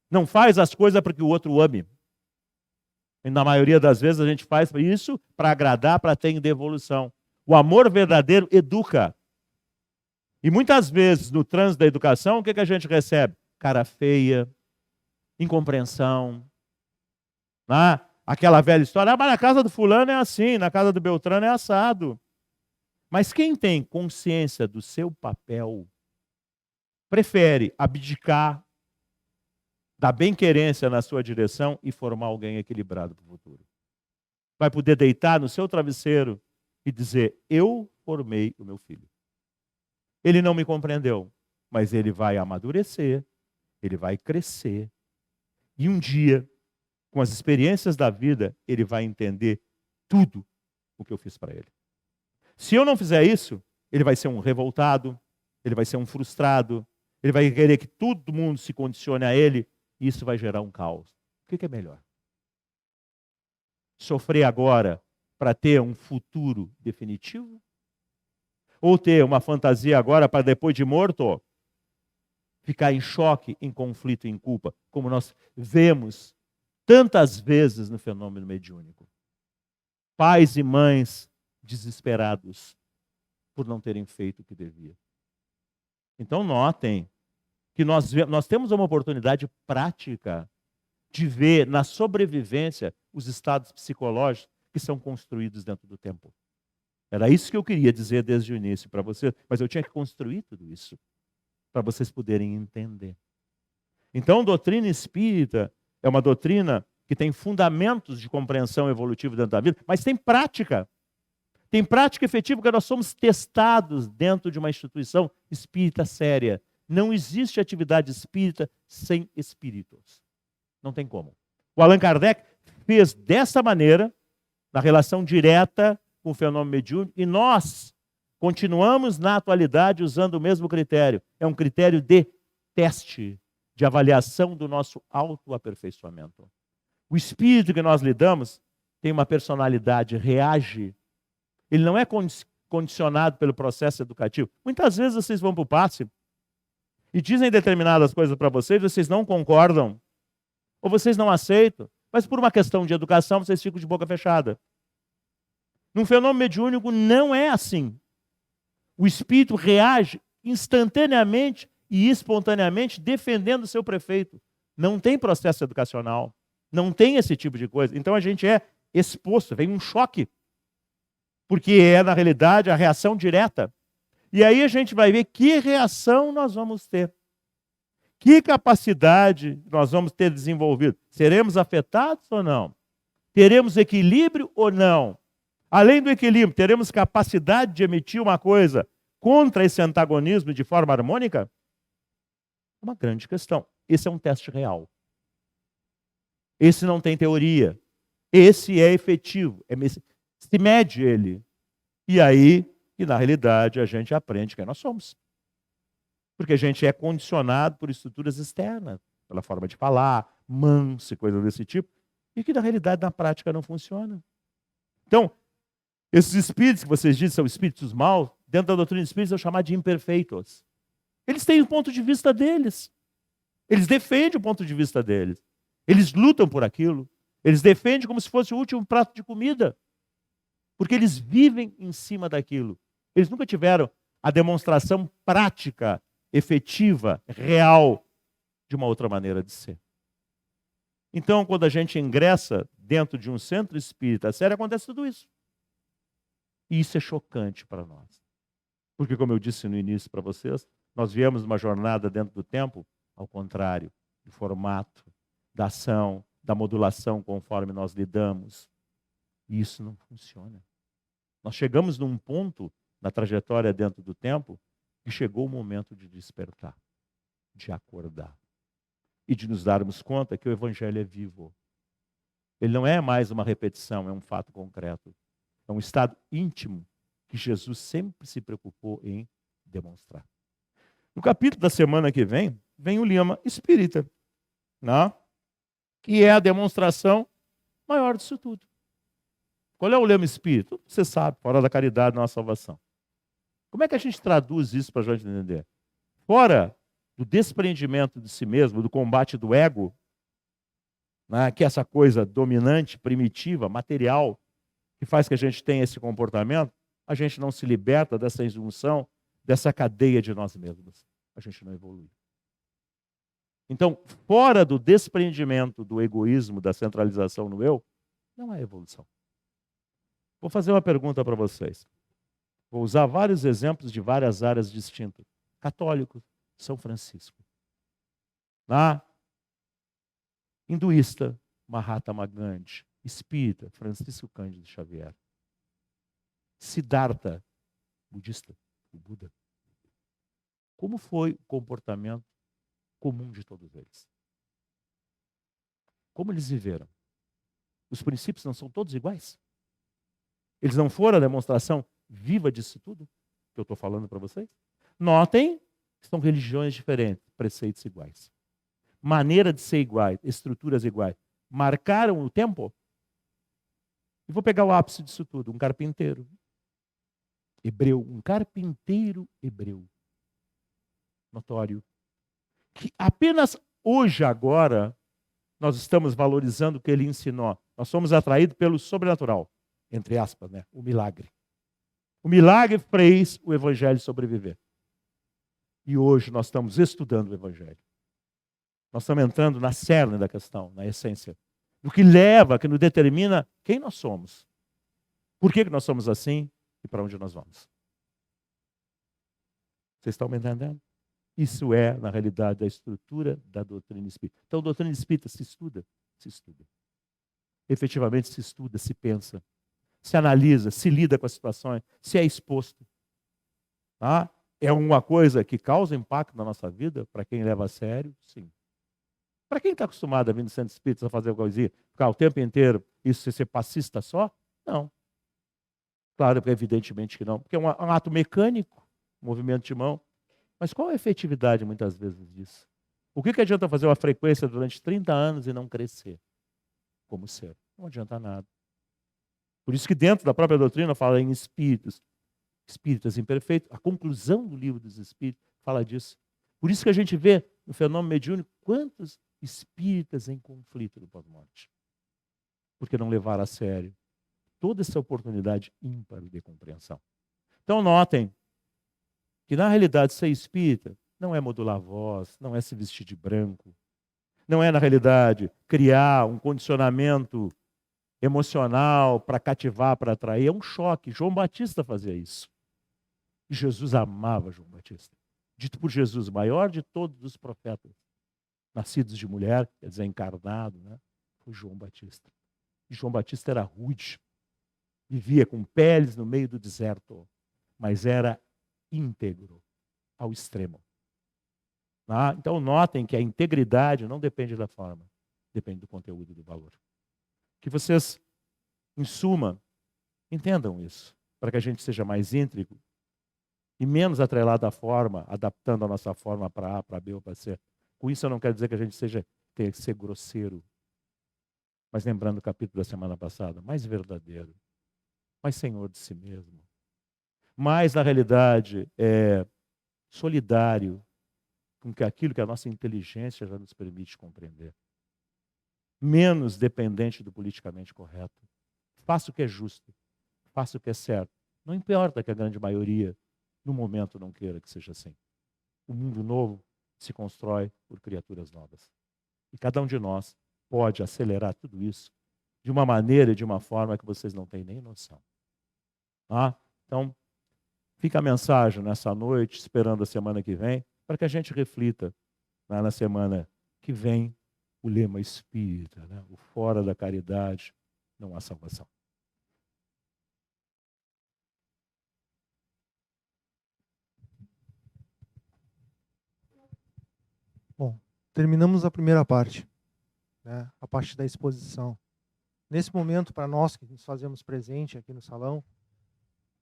Não faz as coisas para que o outro ame. E na maioria das vezes a gente faz isso para agradar, para ter devolução. O amor verdadeiro educa. E muitas vezes, no trânsito da educação, o que a gente recebe? Cara feia, incompreensão. Aquela velha história, mas na casa do fulano é assim, na casa do Beltrano é assado. Mas quem tem consciência do seu papel, prefere abdicar da bem-querência na sua direção e formar alguém equilibrado para o futuro. Vai poder deitar no seu travesseiro e dizer, eu formei o meu filho. Ele não me compreendeu, mas ele vai amadurecer, ele vai crescer. E um dia, com as experiências da vida, ele vai entender tudo o que eu fiz para ele. Se eu não fizer isso, ele vai ser um revoltado, ele vai ser um frustrado, ele vai querer que todo mundo se condicione a ele, e isso vai gerar um caos. O que é melhor? Sofrer agora para ter um futuro definitivo? Ou ter uma fantasia agora para depois de morto ficar em choque, em conflito, em culpa, como nós vemos tantas vezes no fenômeno mediúnico. Pais e mães desesperados por não terem feito o que devia. Então notem que nós temos uma oportunidade prática de ver na sobrevivência os estados psicológicos que são construídos dentro do tempo. Era isso que eu queria dizer desde o início para vocês, mas eu tinha que construir tudo isso para vocês poderem entender. Então, doutrina espírita é uma doutrina que tem fundamentos de compreensão evolutiva dentro da vida, mas tem prática. Tem prática efetiva porque nós somos testados dentro de uma instituição espírita séria. Não existe atividade espírita sem espíritos. Não tem como. O Allan Kardec fez dessa maneira, na relação direta com o fenômeno mediúnico, e nós continuamos na atualidade usando o mesmo critério. É um critério de teste, de avaliação do nosso autoaperfeiçoamento. O espírito que nós lidamos tem uma personalidade, reage. Ele não é condicionado pelo processo educativo. Muitas vezes vocês vão para o passe e dizem determinadas coisas para vocês não concordam, ou vocês não aceitam, mas por uma questão de educação vocês ficam de boca fechada. Num fenômeno mediúnico não é assim. O espírito reage instantaneamente e espontaneamente defendendo o seu prefeito. Não tem processo educacional, não tem esse tipo de coisa. Então a gente é exposto, vem um choque, porque é, na realidade, a reação direta. E aí a gente vai ver que reação nós vamos ter. Que capacidade nós vamos ter desenvolvido. Seremos afetados ou não? Teremos equilíbrio ou não? Além do equilíbrio, teremos capacidade de emitir uma coisa contra esse antagonismo de forma harmônica? Uma grande questão. Esse é um teste real. Esse não tem teoria. Esse é efetivo. se mede ele. E aí, e na realidade, a gente aprende quem nós somos. Porque a gente é condicionado por estruturas externas, pela forma de falar, manso e coisas desse tipo, e que na realidade, na prática, não funciona. Então, esses espíritos que vocês dizem são espíritos maus, dentro da doutrina espírita são chamados de imperfeitos. Eles têm o ponto de vista deles. Eles defendem o ponto de vista deles. Eles lutam por aquilo. Eles defendem como se fosse o último prato de comida. Porque eles vivem em cima daquilo. Eles nunca tiveram a demonstração prática, efetiva, real, de uma outra maneira de ser. Então, quando a gente ingressa dentro de um centro espírita sério, acontece tudo isso. E isso é chocante para nós. Porque, como eu disse no início para vocês, nós viemos uma jornada dentro do tempo, ao contrário, do formato, da ação, da modulação conforme nós lidamos. E isso não funciona. Nós chegamos num ponto na trajetória dentro do tempo que chegou o momento de despertar, de acordar e de nos darmos conta que o Evangelho é vivo. Ele não é mais uma repetição, é um fato concreto. É um estado íntimo que Jesus sempre se preocupou em demonstrar. No capítulo da semana que vem, vem o lema espírita, né? Que é a demonstração maior disso tudo. Qual é o lema espírita? Você sabe, fora da caridade não há salvação. Como é que a gente traduz isso para a gente entender? Fora do despreendimento de si mesmo, do combate do ego, né, que é essa coisa dominante, primitiva, material, que faz que a gente tenha esse comportamento, a gente não se liberta dessa injunção, dessa cadeia de nós mesmos. A gente não evolui. Então, fora do despreendimento do egoísmo, da centralização no eu, não há evolução. Vou fazer uma pergunta para vocês. Vou usar vários exemplos de várias áreas distintas. Católico, São Francisco. Hinduísta, Mahatma Gandhi. Espírita, Francisco Cândido Xavier. Siddhartha, budista, o Buda. Como foi o comportamento comum de todos eles? Como eles viveram? Os princípios não são todos iguais? Eles não foram a demonstração viva disso tudo que eu estou falando para vocês? Notem que são religiões diferentes, preceitos iguais. Maneira de ser iguais, estruturas iguais. Marcaram o tempo? E vou pegar o ápice disso tudo, um carpinteiro hebreu, um carpinteiro hebreu, notório, que apenas hoje, agora, nós estamos valorizando o que ele ensinou. Nós somos atraídos pelo sobrenatural, entre aspas, né? O milagre. O milagre fez o Evangelho sobreviver. E hoje nós estamos estudando o Evangelho. Nós estamos entrando na cerne da questão, na essência. O que leva, que nos determina quem nós somos. Por que nós somos assim e para onde nós vamos. Vocês estão me entendendo? Isso é, na realidade, a estrutura da doutrina espírita. Então, a doutrina espírita se estuda? Se estuda. Efetivamente se estuda, se pensa, se analisa, se lida com as situações, se é exposto. Tá? É uma coisa que causa impacto na nossa vida, para quem leva a sério, sim. Para quem está acostumado a vir no centro espírita a fazer uma coisinha, ficar o tempo inteiro, isso ser passista só? Não. Claro, evidentemente que não. Porque é um ato mecânico, movimento de mão. Mas qual a efetividade, muitas vezes, disso? O que adianta fazer uma frequência durante 30 anos e não crescer como ser? Não adianta nada. Por isso que dentro da própria doutrina fala em espíritos. Espíritas imperfeitos. A conclusão do livro dos espíritos fala disso. Por isso que a gente vê no fenômeno mediúnico quantos espíritas em conflito do pós-morte. Porque não levaram a sério toda essa oportunidade ímpar de compreensão. Então notem que na realidade ser espírita não é modular a voz, não é se vestir de branco, não é na realidade criar um condicionamento emocional para cativar, para atrair, é um choque. João Batista fazia isso. E Jesus amava João Batista. Dito por Jesus, o maior de todos os profetas, nascidos de mulher, quer dizer, encarnado, né? Foi João Batista. E João Batista era rude, vivia com peles no meio do deserto, mas era íntegro ao extremo. Então notem que a integridade não depende da forma, depende do conteúdo e do valor. Que vocês, em suma, Entendam isso, para que a gente seja mais íntegro e menos atrelado à forma, adaptando a nossa forma para A, para B ou para C. Com isso eu não quero dizer que a gente tenha que ser grosseiro, mas lembrando o capítulo da semana passada, mais verdadeiro, mais senhor de si mesmo, mais na realidade solidário com aquilo que a nossa inteligência já nos permite compreender, menos dependente do politicamente correto. Faça o que é justo, faça o que é certo. Não importa que a grande maioria, no momento, não queira que seja assim. O mundo novo se constrói por criaturas novas. E cada um de nós pode acelerar tudo isso de uma maneira e de uma forma que vocês não têm nem noção. Então, fica a mensagem nessa noite, esperando a semana que vem, para que a gente reflita na semana que vem o lema espírita, né? O fora da caridade não há salvação. Bom, terminamos a primeira parte, né? A parte da exposição. Nesse momento, para nós que nos fazemos presente aqui no salão,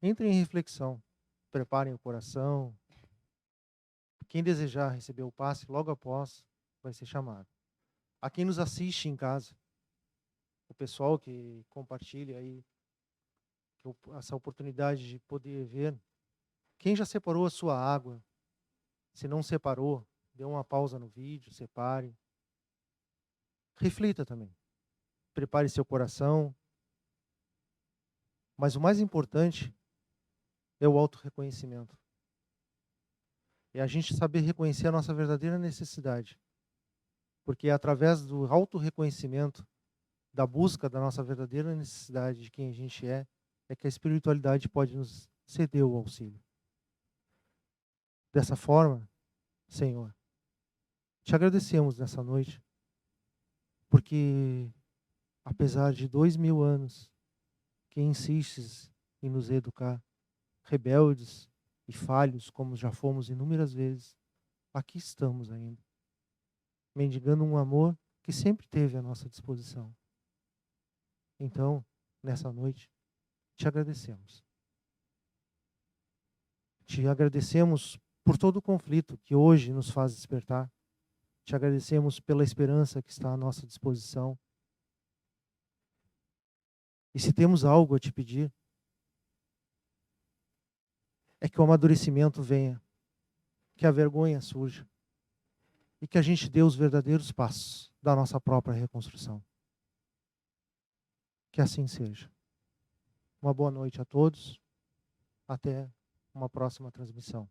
entrem em reflexão, preparem o coração. Quem desejar receber o passe logo após vai ser chamado. A quem nos assiste em casa, o pessoal que compartilha aí essa oportunidade de poder ver, quem já separou a sua água, se não separou, dê uma pausa no vídeo, separe. Reflita também. Prepare seu coração. Mas o mais importante é o autorreconhecimento. É a gente saber reconhecer a nossa verdadeira necessidade. Porque é através do autorreconhecimento, da busca da nossa verdadeira necessidade de quem a gente é que a espiritualidade pode nos ceder o auxílio. Dessa forma, Senhor, te agradecemos nessa noite, porque apesar de 2000 anos que insistes em nos educar, rebeldes e falhos, como já fomos inúmeras vezes, aqui estamos ainda, mendigando um amor que sempre teve à nossa disposição. Então, nessa noite, te agradecemos. Te agradecemos por todo o conflito que hoje nos faz despertar. Te agradecemos pela esperança que está à nossa disposição. E se temos algo a te pedir, é que o amadurecimento venha, que a vergonha surja e que a gente dê os verdadeiros passos da nossa própria reconstrução. Que assim seja. Uma boa noite a todos. Até uma próxima transmissão.